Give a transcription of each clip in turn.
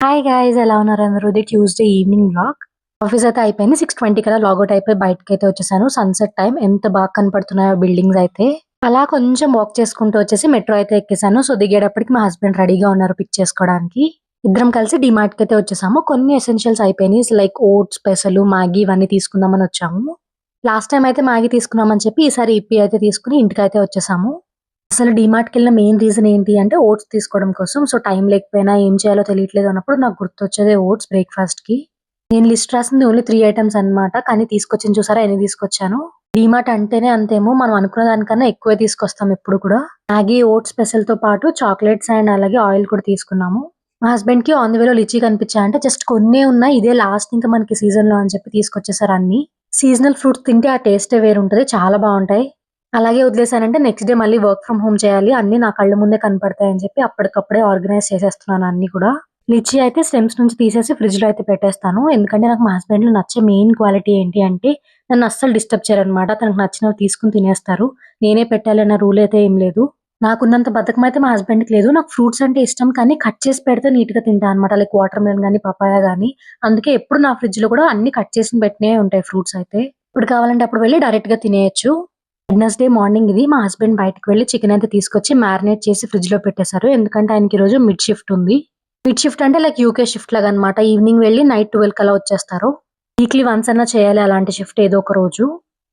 Hi guys, ఎలా ఉన్నారు అందరూ? ఇది ట్యూస్డే ఈవినింగ్ వ్లాగ్. ఆఫీస్ అయితే అయిపోయింది. 6:20 కల్లా లాగౌట్ అయిపోయి బయటకైతే వచ్చేసాను. సన్సెట్ టైం ఎంత బాగా కనపడుతున్నాయో బిల్డింగ్స్ అయితే. అలా కొంచెం వాక్ చేసుకుంటూ వచ్చేసి మెట్రో అయితే ఎక్కేసాను. సో దిగేటప్పటికి మా హస్బెండ్ రెడీగా ఉన్నారు పిక్ చేసుకోవడానికి. ఇద్దరం కలిసి డిమార్ట్ కి అయితే వచ్చేసాము. కొన్ని ఎసెన్షియల్స్ అయిపోయినాయి. లైక్ ఓట్స్, పెసలు, మ్యాగీ ఇవన్నీ తీసుకుందామని వచ్చాము. లాస్ట్ టైం అయితే మ్యాగీ తీసుకున్నామని చెప్పి ఈసారి ఇప్పి అయితే తీసుకుని ఇంటికైతే వచ్చేసాము. అసలు డీమార్ట్‌కెళ్ళిన మెయిన్ రీజన్ ఏంటి అంటే ఓట్స్ తీసుకోవడం కోసం. సో, టైం లేకపోయినా ఏం చేయాలో తెలియట్లేదు అన్నప్పుడు నాకు గుర్తొచ్చేదే ఓట్స్ బ్రేక్‌ఫాస్ట్‌కి. నేను లిస్ట్ రాసింది ఓన్లీ 3 ఐటెమ్స్ అన్నమాట. కానీ తీసుకొచ్చింది చూసారా ఎన్ని తీసుకొచ్చానో. డీమార్ట్ అంటేనే అంతేమో మనం అనుకున్న దానికన్నా ఎక్కువే తీసుకొస్తాం ఎప్పుడు కూడా. మ్యాగీ, ఓట్స్ స్పెషల్‌తో పాటు చాక్లెట్స్ అండ్ అలాగే ఆయిల్ కూడా తీసుకున్నాము. మా హస్బెండ్‌కి ఆన్ ది వేలో లిచీ కనిపించాయంటే జస్ట్ కొన్నే ఉన్నాయి. ఇదే లాస్ట్ ఇంకా మనకి సీజన్‌లో అని చెప్పి తీసుకొచ్చేసారు అన్నీ. సీజనల్ ఫ్రూట్స్ తింటే ఆ టేస్టే వేరుంటది. చాలా బావుంటాయి. అలాగే వదిలేసానంటే నెక్స్ట్ డే మళ్ళీ వర్క్ ఫ్రమ్ హోమ్ చేయాలి. అన్నీ నా కళ్ళ ముందే కనపడతాయని చెప్పి అప్పటికప్పుడే ఆర్గనైజ్ చేసేస్తున్నాను అన్నీ కూడా. లిచీ అయితే స్టెమ్స్ నుంచి తీసేసి ఫ్రిడ్జ్‌లో అయితే పెట్టేస్తాను. ఎందుకంటే నాకు మా హస్బెండ్‌లో నచ్చే మెయిన్ క్వాలిటీ ఏంటి అంటే నన్ను అస్సలు డిస్టర్బ్ చేయరనమాట. తనకు నచ్చినవి తీసుకొని తినేస్తారు. నేనే పెట్టాలి అన్న రూల్ అయితే ఏం లేదు. నాకున్నంత బద్ధకం అయితే మా హస్బెండ్‌కి లేదు. నాకు ఫ్రూట్స్ అంటే ఇష్టం కానీ కట్ చేసి పెడితే నీట్‌గా తింటా అనమాట. లైక్ వాటర్ మెలన్ గాని, పపాయ గాని. అందుకే ఎప్పుడు నా ఫ్రిడ్జ్‌లో కూడా అన్నీ కట్ చేసి పెట్టినయే ఉంటాయి ఫ్రూట్స్ అయితే. ఎప్పుడు కావాలంటే అప్పుడు వెళ్లి డైరెక్ట్‌గా తినేయొచ్చు. వెడ్నెస్‌డే మార్నింగ్ ఇది. మా హస్బెండ్ బయటకి వెళ్లి చికెన్ అయితే తీసుకొచ్చి మ్యారినేట్ చేసి ఫ్రిడ్జ్‌లో పెట్టేశారు. ఎందుకంటే ఆయనకి ఈరోజు మిడ్ షిఫ్ట్ ఉంది. మిడ్ షిఫ్ట్ అంటే లైక్ యూకే షిఫ్ట్ లాగనమాట. ఈవినింగ్ వెళ్లి నైట్ 12 కల్లా వచ్చేస్తారు. వీక్లీ వన్స్ అన్నా చేయాలి అలాంటి షిఫ్ట్ ఏదో ఒక రోజు.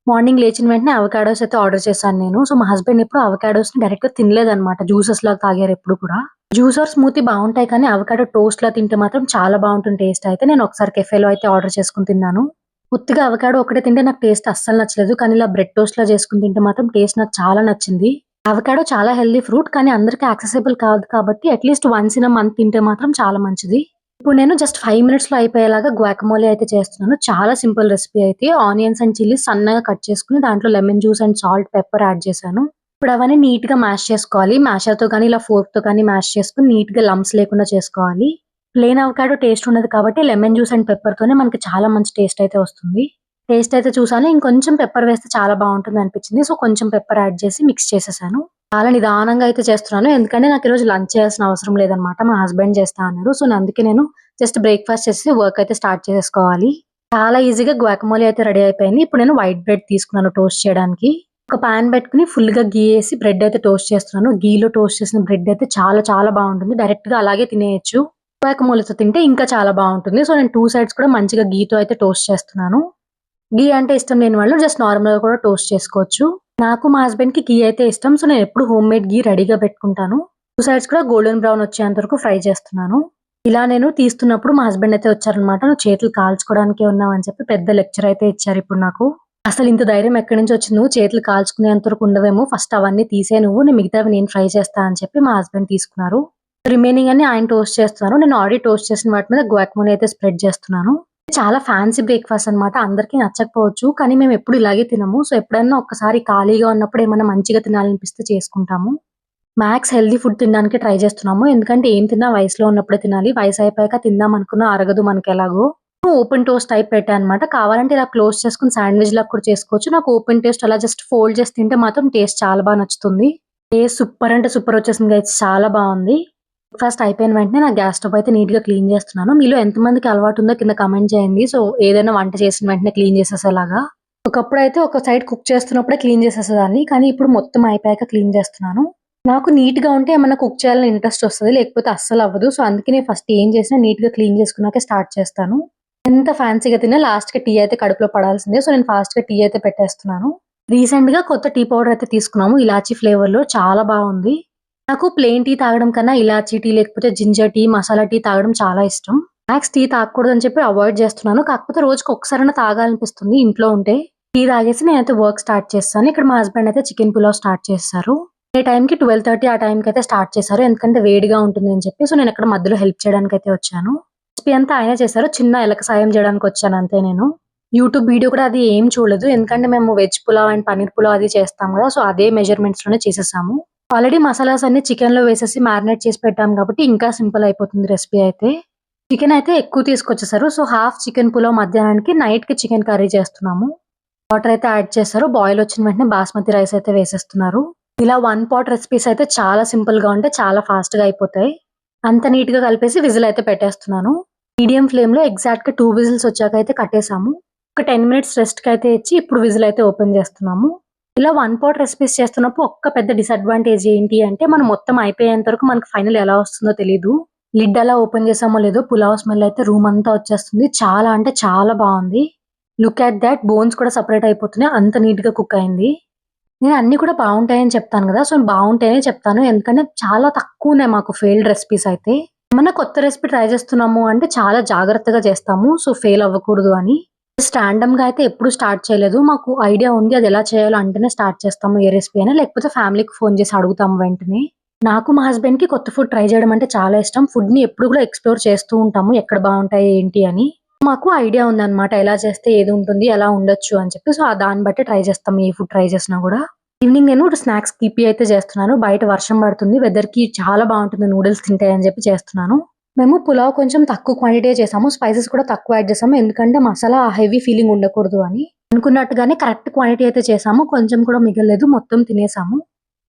మార్నింగ్ లేచిన వెంటనే అవకాడోస్ అయితే ఆర్డర్ చేశాను నేను. సో, మా హస్బెండ్ ఎప్పుడు అవకాడోస్‌ని డైరెక్ట్‌గా తినలేదనమాట. జ్యూసెస్‌లాగా తాగారు ఎప్పుడు కూడా. జ్యూస్ ఆర్ స్మూతీ బావుంటాయి కానీ అవకాడో టోస్ట్‌లా తింటే మాత్రం చాలా బావుంటుంది టేస్ట్ అయితే. నేను ఒకసారి కెఫేలో అయితే ఆర్డర్ చేసుకొని తిన్నాను. ఉత్తిగా అవకాడో ఒక్కటే తింటే నాకు టేస్ట్ అస్సలు నచ్చలేదు. కానీ ఇలా బ్రెడ్ టోస్ట్‌లా చేసుకొని తింటే మాత్రం టేస్ట్ నాకు చాలా నచ్చింది. అవకాడో చాలా హెల్తీ ఫ్రూట్. కానీ అందరికి యాక్సెసిబుల్ కాదు కాబట్టి at least once in a month తింటే మాత్రం చాలా మంచిది. ఇప్పుడు నేను జస్ట్ 5 మినిట్స్‌లో అయిపోయేలాగా గ్వాకమోలీ అయితే చేస్తున్నాను. చాలా సింపుల్ రెసిపీ అయితే. ఆనియన్స్ అండ్ చిల్లీస్ సన్నగా కట్ చేసుకొని దాంట్లో lemon juice and salt, pepper add చేశాను. ఇప్పుడు అవన్నీ నీట్‌గా మ్యాష్ చేసుకోవాలి. మ్యాషర్‌తో కానీ ఇలా ఫోర్క్‌తో కానీ మ్యాష్ చేసుకొని నీట్‌గా లంప్స్ లేకుండా చేసుకోవాలి. ప్లెయిన్ అవకాడో టేస్ట్ ఉండదు కాబట్టి లెమన్ జ్యూస్ అండ్ పెప్పర్‌తోనే మనకి చాలా మంచి టేస్ట్ అయితే వస్తుంది. టేస్ట్ అయితే చూసాను. ఇంకొంచెం పెప్పర్ వేస్తే చాలా బావుంటుందనిపించింది. సో, కొంచెం పెప్పర్ యాడ్ చేసి మిక్స్ చేసేసాను. చాలా నిదానంగా అయితే చేస్తున్నాను. ఎందుకంటే నాకు ఈరోజు లంచ్ చేయాల్సిన అవసరం లేదనమాట. మా హస్బెండ్ చేస్తా అన్నారు. సో, అందుకే నేను జస్ట్ బ్రేక్‌ఫాస్ట్ చేసేసి వర్క్ అయితే స్టార్ట్ చేసేసుకోవాలి. చాలా ఈజీగా గ్వాకమోలీ అయితే రెడీ అయిపోయింది. ఇప్పుడు నేను వైట్ బ్రెడ్ తీసుకున్నాను టోస్ట్ చేయడానికి. ఒక పాన్ పెట్టుకొని ఫుల్‌గా ఘీ ఏసి బ్రెడ్ అయితే టోస్ట్ చేస్తున్నాను. ఘీలో టోస్ట్ చేసిన బ్రెడ్ అయితే చాలా చాలా బావుంటుంది. డైరెక్ట్‌గా అలాగే తినేయొచ్చు. గువాకమోలీతో తింటే ఇంకా చాలా బావుంటుంది. సో, నేను 2 సైడ్స్ కూడా మంచిగా ఘీతో అయితే టోస్ట్ చేస్తున్నాను. ఘీ అంటే ఇష్టం లేని వాళ్ళు జస్ట్ నార్మల్‌గా కూడా టోస్ట్ చేసుకోవచ్చు. నాకు మా హస్బెండ్‌కి ఘీ అయితే ఇష్టం. సో, నేనెప్పుడు హోమ్ మేడ్ ఘీ రెడీగా పెట్టుకుంటాను. 2 సైడ్స్ కూడా గోల్డెన్ బ్రౌన్ వచ్చేంత వరకు ఫ్రై చేస్తున్నాను. ఇలా నేను తీస్తున్నప్పుడు మా హస్బెండ్ అయితే వచ్చారనమాట. "నువ్వు చేతులు కాల్చుకోవడానికే ఉన్నావని" చెప్పి పెద్ద లెక్చర్ అయితే ఇచ్చారిప్పుడు నాకు. "అసలు ఇంత ధైర్యం ఎక్కడి నుంచి వచ్చింది నువ్వు? చేతులు కాల్చుకునేంత వరకు ఉండవేమో. ఫస్ట్ అవన్నీ తీసేయి నువ్వు. నేను మిగతావి నేను ఫ్రై చేస్తా" అని చెప్పి మా హస్బెండ్ తీసుకున్నారు. రిమైనింగ్ అన్ని ఆయన టోస్ట్ చేస్తున్నారు. నేను ఆల్రెడీ టోస్ట్ చేసిన వాటి మీద గువాకమోలీ అయితే స్ప్రెడ్ చేస్తున్నాను. చాలా ఫ్యాన్సీ బ్రేక్‌ఫాస్ట్ అన్నమాట. అందరికి నచ్చకపోవచ్చు. కానీ మేమెప్పుడు ఇలాగే తినము. సో, ఎప్పుడన్నా ఒక్కసారి ఖాళీగా ఉన్నప్పుడు ఏమన్నా మంచిగా తినాలనిపిస్తే చేసుకుంటాము. మాక్స్ హెల్తీ ఫుడ్ తినడానికి ట్రై చేస్తున్నాము. ఎందుకంటే ఏం తిన్నా వయసులో ఉన్నప్పుడే తినాలి. వయసయిపోయాక తిందామనుకున్నా అరగదు మనకెలాగో. ఓపెన్ టోస్ట్ టైప్ పెట్టా అనమాట. కావాలంటే ఇలా క్లోజ్ చేసుకొని శాండ్‌విచ్‌లాగా కూడా చేసుకోవచ్చు. నాకు ఓపెన్ టోస్ట్ అలా జస్ట్ ఫోల్డ్ చేసి తింటే మాత్రం టేస్ట్ చాలా నచ్చుతుంది. టేస్ట్ సూపర్ అంటే సూపర్ వచ్చేసింది గైస్. చాలా బావుంది. బ్రేక్‌ఫాస్ట్ అయిపోయిన వెంటనే నా గ్యాస్ స్టవ్ అయితే నీట్‌గా క్లీన్ చేస్తున్నాను. మీలో ఎంతమందికి అలవాటుందో కింద కామెంట్ చేయండి. సో, ఏదైనా వంట చేసిన వెంటనే క్లీన్ చేసేసేలాగా. ఒకప్పుడైతే ఒక సైడ్ కుక్ చేస్తున్నప్పుడే క్లీన్ చేసేసేదాన్ని. కానీ ఇప్పుడు మొత్తం అయిపోయాక క్లీన్ చేస్తున్నాను. నాకు నీట్‌గా ఉంటే ఏమన్నా కుక్ చేయాలని ఇంట్రెస్ట్ వస్తది. లేకపోతే అస్సలవ్వదు. సో, అందుకే నేను ఫస్ట్ ఏం చేసినా నీట్‌గా క్లీన్ చేసుకున్నాకే స్టార్ట్ చేస్తాను. ఎంత ఫ్యాన్సీగా తిన్నా లాస్ట్‌కి టీ అయితే కడుపులో పడాల్సిందే. సో, నేను ఫాస్ట్‌గా టీ అయితే పెట్టేస్తున్నాను. రీసెంట్‌గా కొత్త టీ పౌడర్ అయితే తీసుకున్నాము. ఇలాచీ ఫ్లేవర్‌లో చాలా బావుంది. నాకు ప్లెయిన్ టీ తాగడం కన్నా ఇలాచీ టీ లేకపోతే జింజర్ టీ, మసాలా టీ తాగడం చాలా ఇష్టం. మాక్స్ టీ తాగకూడదని చెప్పి అవాయిడ్ చేస్తున్నాను. కాకపోతే రోజుకి ఒక్కసారైనా తాగాలనిపిస్తుంది ఇంట్లో ఉంటే. టీ తాగేసి నేనైతే వర్క్ స్టార్ట్ చేస్తాను. ఇక్కడ మా హస్బెండ్ అయితే చికెన్ పులావ్ స్టార్ట్ చేసేసారు. ఏ టైంకి 12:30 ఆ టైంకయితే స్టార్ట్ చేశారు. ఎందుకంటే వేడిగా ఉంటుందని చెప్పి. సో, నేనక్కడ మధ్యలో హెల్ప్ చేయడానికైతే వచ్చాను. రెసిపీ అంతా ఆయనే చేశారు. చిన్న ఎలక సాయం చేయడానికొచ్చాను అంతే నేను. యూట్యూబ్ వీడియో కూడా అది ఏం చూడలేదు. ఎందుకంటే మేము వెజ్ పులావ్ అండ్ పన్నీర్ పులావ్ అది చేస్తాం గదా! సో, అదే మెజర్‌మెంట్స్‌లోనే చేసేసాము. ఆల్రెడీ మసాలాస్ అన్నీ చికెన్‌లో వేసేసి మ్యారినేట్ చేసి పెట్టాం కాబట్టి ఇంకా సింపుల్ అయిపోతుంది రెసిపీ అయితే. చికెన్ అయితే ఎక్కువ తీసుకొచ్చేసారు. సో, హాఫ్ చికెన్ పులావ్ మధ్యాహ్నానికి, నైట్‌కి చికెన్ కర్రీ చేస్తున్నాము. వాటర్ అయితే యాడ్ చేశారు. బాయిల్ వచ్చిన వెంటనే బాస్మతి రైస్ అయితే వేసేస్తున్నారు. ఇలా వన్ పాట్ రెసిపీస్ అయితే చాలా సింపుల్‌గా ఉంటాయి. చాలా ఫాస్ట్‌గా అయిపోతాయి. అంత నీట్‌గా కలిపేసి విజిల్ అయితే పెట్టేస్తున్నాను. మీడియం ఫ్లేమ్‌లో ఎగ్జాక్ట్‌గా 2 విజిల్స్ వచ్చాకైతే కట్టేసాము. ఒక 10 మినిట్స్ రెస్ట్‌కైతే ఇచ్చి ఇప్పుడు విజిల్ అయితే ఓపెన్ చేస్తున్నాము. ఇలా వన్ పాట్ రెసిపీస్ చేస్తున్నప్పుడు ఒక్క పెద్ద డిసడ్వాంటేజ్ ఏంటి అంటే మనం మొత్తం అయిపోయేంత వరకు మనకు ఫైనల్ ఎలా వస్తుందో తెలీదు. లిడ్ అలా ఓపెన్ చేసామో లేదో పులావ్ స్మెల్ అయితే రూమ్ అంతా వచ్చేస్తుంది. చాలా అంటే చాలా బావుంది. లుక్ అట్ థాట్ బోన్స్ కూడా సెపరేట్ అయిపోతున్నాయి. అంత నీట్‌గా కుక్ అయింది. నేను అన్నీ కూడా బావుంటాయని చెప్తాను గదా! సో, బావుంటాయనే చెప్తాను. ఎందుకంటే చాలా తక్కువున్నాయి మాకు ఫెయిల్డ్ రెసిపీస్ అయితే. ఏమన్నా కొత్త రెసిపీ ట్రై చేస్తున్నాము అంటే చాలా జాగ్రత్తగా చేస్తాము. సో, ఫెయిల్ అవ్వకూడదు అని. జస్ట్ ర్యాండమ్‌గా అయితే ఎప్పుడు స్టార్ట్ చేయలేదు. మాకు ఐడియా ఉంది అది ఎలా చేయాలో అంటేనే స్టార్ట్ చేస్తాము ఏ రెసిపీ అయినా. లేకపోతే ఫ్యామిలీకి ఫోను చేసి అడుగుతాము వెంటనే. నాకు మా హస్బెండ్‌కి కొత్త ఫుడ్ ట్రై చేయడం అంటే చాలా ఇష్టం. ఫుడ్‌ని ఎప్పుడు కూడా ఎక్స్‌ప్లోర్ చేస్తూ ఉంటాము. ఎక్కడ బావుంటాయి ఏంటి అని. మాకు ఐడియా ఉందన్నమాట. ఎలా చేస్తే ఏదుంటుంది, ఎలా ఉండొచ్చు అని చెప్పి. సో, దాన్ని బట్టి ట్రై చేస్తాం. ఏ ఫుడ్ ట్రై చేసినా గూడా. ఈవినింగ్ నేను స్నాక్స్ కిప్పి అయితే చేస్తున్నాను. బయట వర్షం పడుతుంది. వెదర్‌కి చాలా బావుంటుంది నూడిల్స్ తింటే అని చెప్పి చేస్తున్నాను. మేము పులావ్ కొంచెం తక్కువ క్వాంటిటీయే చేసాము. స్పైసెస్ కూడా తక్కువ యాడ్ చేసాము. ఎందుకంటే మసాలా హెవీ ఫీలింగ్ ఉండకూడదు అని. అనుకున్నట్టుగానే కరెక్ట్ క్వాంటిటీ అయితే చేసాము. కొంచెం కూడా మిగలలేదు. మొత్తం తినేసాము.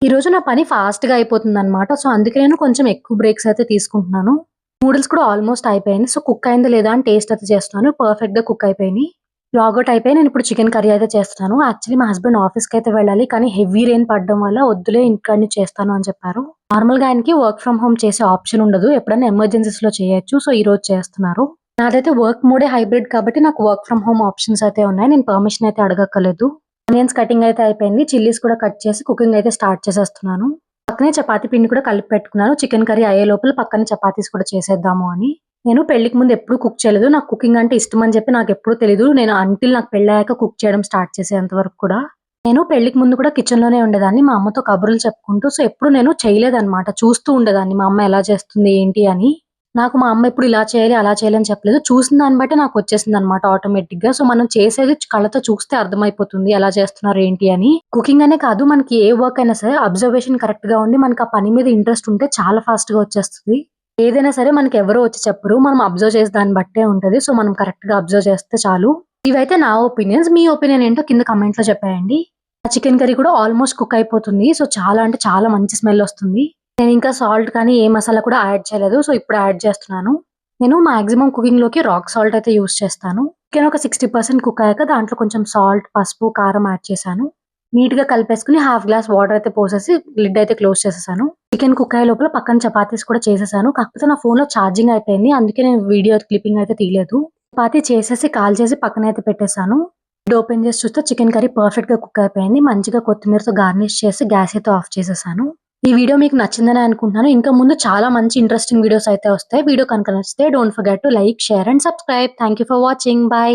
ఈరోజు నా పని ఫాస్ట్‌గా అయిపోతుందన్నమాట. సో, అందుకే నేను కొంచెం ఎక్కువ బ్రేక్స్ అయితే తీసుకుంటున్నాను. నూడిల్స్ కూడా ఆల్‌మోస్ట్ అయిపోయింది. సో, కుక్ అయిందా లేదా అని టేస్ట్ అయితే చేస్తున్నాను. పర్ఫెక్ట్‌గా కుక్ అయిపోయినియి. లాగౌట్ అయిపోయి నేనిప్పుడు చికెన్ కర్రీ అయితే చేస్తున్నాను. యాక్చువల్లీ మా హస్బెండ్ ఆఫీస్‌కైతే వెళ్ళాలి. కానీ హెవీ రెయిన్ పడడం వల్ల వద్దులే ఇంట్లోనే చేస్తాను అని చెప్పారు. నార్మల్‌గా ఆయనకి వర్క్ ఫ్రమ్ హోమ్ చేసే ఆప్షన్ ఉండదు. ఎప్పుడైనా ఎమర్జెన్సీస్‌లో చేయొచ్చు. సో, ఈరోజు చేస్తున్నారు. నాదైతే వర్క్ మోడే హైబ్రిడ్ కాబట్టి నాకు వర్క్ ఫ్రమ్ హోమ్ ఆప్షన్స్ అయితే ఉన్నాయి. నేను పర్మిషన్ అయితే అడగక్కర్లేదు. ఆనియన్స్ కటింగ్ అయితే అయిపోయింది. చిల్లీస్ కూడా కట్ చేసి కుకింగ్ అయితే స్టార్ట్ చేసేస్తున్నాను. పక్కనే చపాతీ పిండి కూడా కలిపి పెట్టుకున్నాను. చికెన్ కర్రీ అయ్యే లోపల పక్కన చపాతీస్ కూడా చేసేద్దాము అని. నేను పెళ్ళికి ముందు ఎప్పుడు కుక్ చేయలేదు. నాకు కుకింగ్ అంటే ఇష్టమని చెప్పి నాకెప్పుడు తెలీదు. నేను అంటిల్ నాకు పెళ్ళయ్యాక కుక్ చేయడం స్టార్ట్ చేసేంత వరకు కూడా. నేను పెళ్ళికి ముందు కూడా కిచెన్‌లోనే ఉండేదాన్ని. మా అమ్మతో కబుర్లు చెప్పుకుంటూ. సో, ఎప్పుడు నేను చేయలేదన్నమాట. చూస్తూ ఉండేదాన్ని మా అమ్మ ఎలా చేస్తుంది ఏంటి అని. నాకు మా అమ్మ ఎప్పుడు ఇలా చేయాలి, అలా చేయాలి అని చెప్పలేదు. చూసిన దాన్ని బట్టి నాకొచ్చేసిందన్నమాట ఆటోమేటిక్‌గా. సో, మనం చేసేది కళ్ళతో చూస్తే అర్థమైపోతుంది ఎలా చేస్తున్నారు ఏంటి అని. కుకింగ్ అనే కాదు మనకి ఏ వర్క్ అయినా సరే అబ్జర్వేషన్ కరెక్ట్‌గా ఉండి మనకు ఆ పని మీద ఇంట్రెస్ట్ ఉంటే చాలా ఫాస్ట్‌గా వచ్చేస్తది. ఏదైనా సరే మనకెవరో వచ్చి చెప్పరు. మనం అబ్జర్వ్ చేసే దాన్ని బట్టే ఉంటది. సో, మనం కరెక్ట్‌గా అబ్జర్వ్ చేస్తే చాలు. ఇవైతే నా ఒపీనియన్స్. మీ ఒపీనియన్ ఏంటో కింద కామెంట్‌లో చెప్పేయండి. ఆ చికెన్ కర్రీ కూడా ఆల్‌మోస్ట్ కుక్ అయిపోతుంది. సో, చాలా అంటే చాలా మంచి స్మెల్ ఒస్తుంది. నేనింకా సాల్ట్ కానీ ఏ మసాలా కూడా యాడ్ చేయలేదు. సో, ఇప్పుడు యాడ్ చేస్తున్నాను. నేను మాక్సిమం కుకింగ్‌లోకి రాక్ సాల్ట్ అయితే యూజ్ చేస్తాను. చికెన్ ఒక 60% కుక్ అయ్యాక దాంట్లో కొంచెం సాల్ట్, పసుపు, కారం యాడ్ చేశాను. నీట్‌గా కలిపేసుకొని హాఫ్ గ్లాస్ వాటర్ అయితే పోసేసి లిడ్ అయితే క్లోజ్ చేసేసాను. చికెన్ కుక్ అయ్యే లోపల పక్కన చపాతీస్ కూడా చేసేసాను. కాకపోతే నా ఫోన్‌లో ఛార్జింగ్ అయిపోయింది. అందుకే నేను వీడియో క్లిప్పింగ్ అయితే తీయలేదు. చపాతీ చేసేసి కాల్చేసి పక్కనైతే పెట్టేసాను. లిడ్ ఓపెన్ చేసి చూస్తే చికెన్ కర్రీ పర్ఫెక్ట్‌గా కుక్ అయిపోయింది. మంచిగా కొత్తిమీరతో గార్నిష్ చేసి గ్యాస్ అయితే ఆఫ్ చేసేసాను. ఈ వీడియో మీకు నచ్చిందనే అనుకుంటున్నాను. ఇంకా ముందు చాలా మంచి ఇంట్రెస్టింగ్ వీడియోస్ అయితే వస్తాయి. వీడియో కనుక నచ్చితే don't forget to like, share and subscribe. Thank you for watching. By.